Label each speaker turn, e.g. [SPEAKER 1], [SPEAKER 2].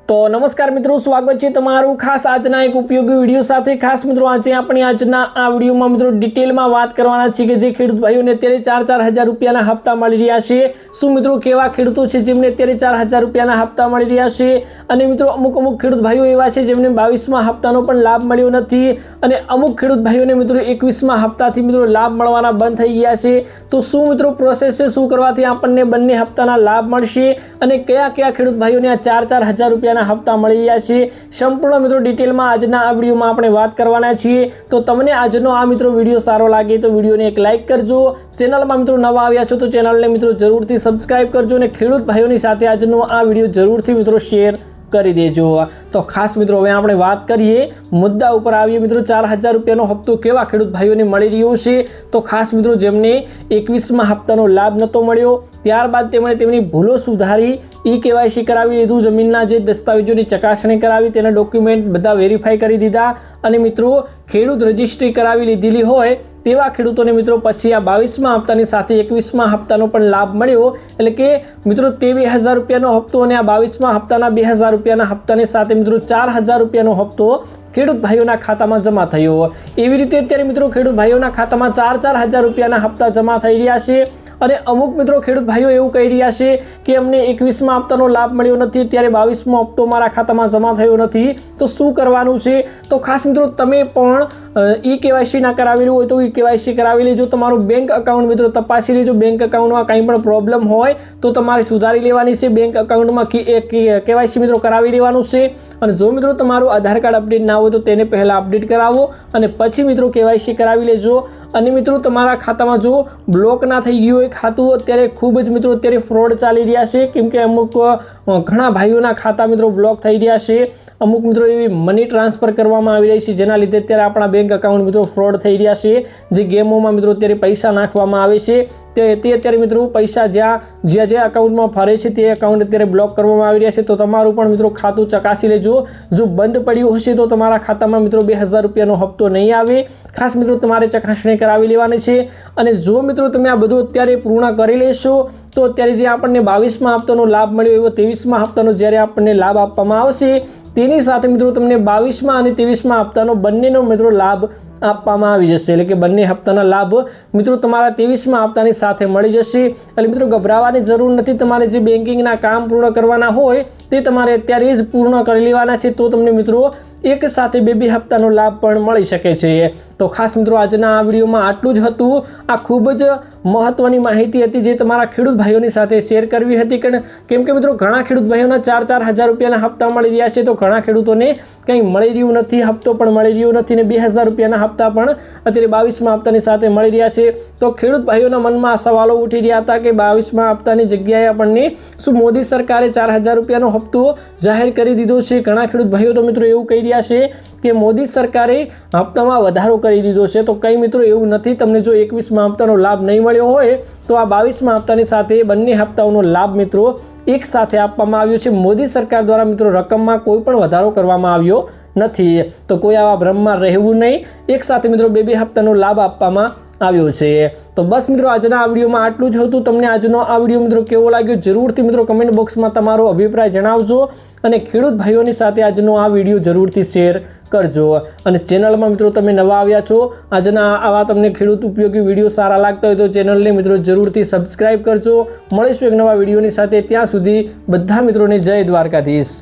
[SPEAKER 1] तो नमस्कार मित्रों, स्वागत है तमारू खास आजना एक उपयोगी विडियो साथे। खास मित्रों आज अपनी आजना आ विडियो में मित्रों डिटेल में बात करवाना छे के जे खेडूत भाईओ ने अत्यारे 4-4 हज़ार रुपयाना हप्ता मळी रह्या छे। शुं मित्रों केवा खेडूतो छे जेमने अत्यारे 4,000 रुपयाना हप्ता मळी रह्या छे अने मित्रों अमुक खेडूत भाईओ एवा छे जेमने 22मा हप्तानो पण लाभ मळ्यो नथी अने अमुक खेडूत भाईओने मित्रों 21मा हप्ताथी मित्रों लाभ मळवाना बंध थई गया छे। तो शुं मित्रों प्रोसेस छे, शुं करवाथी आपणने बंने हप्ताना लाभ मळशे अने कया खेडूत भाईओने आ 4-4 हज़ार रुपयाना हप्ता मळी रह्या छे संपूर्ण मित्रों डिटेल में आजना आ विडियो में आपणे बात करवाना छीए। तो तमने आजनो आ मित्रों विडियो सारो लागे तो विडियो ने एक लाइक करजो। चेनल में मित्रों नवा आव्या छो तो चेनल ने मित्रों जरूरथी सब्सक्राइब करजो ने खेडूत भाईओनी साथे आजनो आ विडियो जरूरथी मित्रों शेर કરી દેજો। તો ખાસ મિત્રો હવે આપણે વાત કરીએ મુદ્દા ઉપર આવીએ મિત્રો 4,000 રૂપિયાનો હપ્તો કેવા ખેડૂત ભાઈઓને મળી રહ્યો છે। તો ખાસ મિત્રો જેમને 21મા હપ્તાનો લાભ નતો મળ્યો ત્યારબાદ તેમણે તેમની ભૂલો સુધારી ઈ કેવાયસી કરાવી લીધું, જમીનના જે દસ્તાવેજોની ચકાસણી કરાવી, તેના ડોક્યુમેન્ટ બધા વેરીફાઈ કરી દીધા અને મિત્રો ખેડૂત રજિસ્ટ્રી કરાવી લીધેલી હોય તેવા ખેડૂતોને મિત્રો પછી આ 22મા હપ્તાની સાથે 21મા હપ્તાનો પણ લાભ મળ્યો। એટલે કે મિત્રો 23,000 રૂપિયાનો હપ્તો અને આ 22મા હપ્તાના 2,000 રૂપિયાના હપ્તાની સાથે મિત્રો 4,000 રૂપિયાનો હપ્તો ખેડૂત ભાઈઓના ખાતામાં જમા થયો। એવી રીતે અત્યારે મિત્રો ખેડૂત ભાઈઓના ખાતામાં 4-4 હજાર રૂપિયાના હપ્તા જમા થઈ રહ્યા છે અને અમુક મિત્રો ખેડૂત ભાઈઓ એવું કહી રહ્યા છે કે અમને 21મા હપ્તાનો લાભ મળ્યો નથી, ત્યારે 22મો હપ્તો મારા ખાતામાં જમા થયો નથી, તો શું કરવાનું છે? તો ખાસ મિત્રો તમે પણ ઈ કેવાયસી ના કરાવેલું હોય તો ઈ કેવાયસી કરાવી લેજો। તમારું બેંક અકાઉન્ટ મિત્રો તપાસી લેજો। બેંક અકાઉન્ટમાં કંઈ પણ પ્રોબ્લેમ હોય તો તમારે સુધારી લેવાની છે। બેંક અકાઉન્ટમાં કેવાયસી મિત્રો કરાવી લેવાનું છે અને જો મિત્રો તમારું આધાર કાર્ડ અપડેટ ના હોય તો તેને પહેલા અપડેટ કરાવો અને પછી મિત્રો કેવાયસી કરાવી લેજો। અને મિત્રો તમારા ખાતામાં જો બ્લોક ના થઈ ગયું હોય ખાતું, અત્યારે ખૂબ જ મિત્રો અત્યારે ફ્રોડ ચાલી રહ્યા છે કેમ કે અમુક ઘણા ભાઈઓના ખાતા મિત્રો બ્લોક થઈ રહ્યા છે। અમુક મિત્રો એવી મની ટ્રાન્સફર કરવામાં આવી રહી છે જેના લીધે અત્યારે આપણા બેંક અકાઉન્ટ મિત્રો ફ્રોડ થઈ રહ્યા છે। જે ગેમોમાં મિત્રો અત્યારે પૈસા નાખવામાં આવે છે તે અત્યારે મિત્રો પૈસા જ્યાં અકાઉન્ટમાં ફરે છે તે અકાઉન્ટ અત્યારે બ્લોક કરવામાં આવી રહ્યા છે। તો તમારું પણ મિત્રો ખાતું ચકાસી લેજો। જો બંધ પડ્યું હશે તો તમારા ખાતામાં મિત્રો 2,000 રૂપિયાનો હપ્તો નહીં આવે। ખાસ મિત્રો તમારે ચકાસણી કરાવી લેવાની છે અને જો મિત્રો તમે આ બધું અત્યારે પૂર્ણ કરી લેશો તો અત્યારે જે આપણને 22મા હપ્તાનો લાભ મળ્યો એવો 23મા હપ્તાનો જ્યારે આપણને લાભ આપવામાં આવશે તેની સાથે મિત્રો તમને 22મા અને 23મા હપ્તાનો બંનેનો મિત્રો લાભ આપવામાં આવી જશે। એટલે કે બંને હપ્તાના લાભ મિત્રો તમારા 23મા હપ્તાની સાથે મળી જશે। એટલે મિત્રો ગભરાવાની જરૂર નથી। તમારે જે બેન્કિંગના કામ પૂર્ણ કરવાના હોય તે તમારે અત્યારે જ પૂર્ણ કરી લેવાના છે તો તમને મિત્રો એક સાથે બે હપ્તાનો લાભ પણ મળી શકે છે। તો ખાસ મિત્રો આજના આ વિડીયોમાં આટલું જ હતું। આ ખૂબ જ મહત્વની માહિતી હતી જે તમારા ખેડૂત ભાઈઓની સાથે શેર કરવી હતી કેમ કે મિત્રો ઘણા ખેડૂત ભાઈઓના 4-4 હજાર રૂપિયાના હપ્તા મળી રહ્યા છે તો ઘણા ખેડૂતોને કંઈ મળી રહ્યું નથી, હપ્તો પણ મળી રહ્યો નથી ને 2,000 રૂપિયાના હપ્તા પણ અત્યારે 22મા હપ્તાની સાથે મળી રહ્યા છે। તો ખેડૂત ભાઈઓના મનમાં આ સવાલો ઉઠી રહ્યા હતા કે 22મા હપ્તાની જગ્યાએ આપણને શું મોદી સરકારે 4,000 રૂપિયાનો હપ્તો જાહેર કરી દીધો છે? ઘણા ખેડૂત ભાઈઓ તો મિત્રો એવું કહી રહ્યા છે કે મોદી સરકારે હપ્તામાં વધારો કરી દીધો છે। તો કંઈ મિત્રો એવું નથી। તમને જો 21મા હપ્તાનો લાભ નહીં મળ્યો હોય તો આ 22મા હપ્તાની સાથે બંને હપ્તાઓનો લાભ મિત્રો એક સાથે આપવામાં આવ્યો છે। મોદી સરકાર દ્વારા મિત્રો રકમમાં કોઈ પણ વધારો કરવામાં આવ્યો નથી। તો કોઈ આવા ભ્રમમાં રહેવું નહીં। એક સાથે મિત્રો બે હપ્તાનો લાભ આપવામાં આવ્યો છે। તો બસ મિત્રો આજના આ વિડીયોમાં આટલું જ હતું। તમને આજનો આ વિડીયો મિત્રો કેવો લાગ્યો જરૂરથી મિત્રો કમેન્ટ બોક્સમાં તમારો અભિપ્રાય જણાવજો અને ખેડૂત ભાઈઓની સાથે આજનો આ વિડીયો જરૂરથી શેર કરજો। અને ચેનલમાં મિત્રો તમે નવા આવ્યા છો, આજના આવા તમને ખેડૂત ઉપયોગી વિડીયો સારા લાગતા હોય તો ચેનલને મિત્રો જરૂરથી સબસ્ક્રાઇબ કરજો। મળીશું એક નવા વિડીયોની સાથે। ત્યાં સુધી બધા મિત્રોને જય દ્વારકાધીશ।